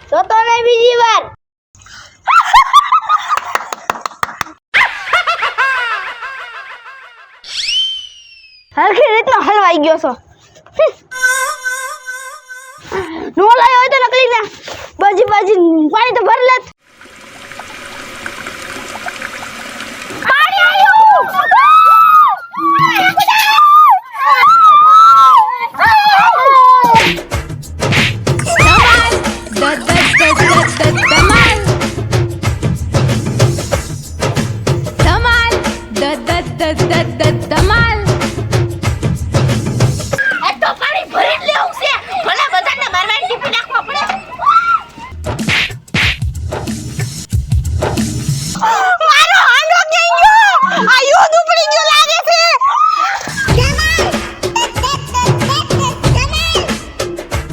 તો નહીં બીજી વાર હરખી રીતનો હલવાઈ ગયો છો નો લાયો હોય તો નકલી ના બાજી પાણી તો ભર લેત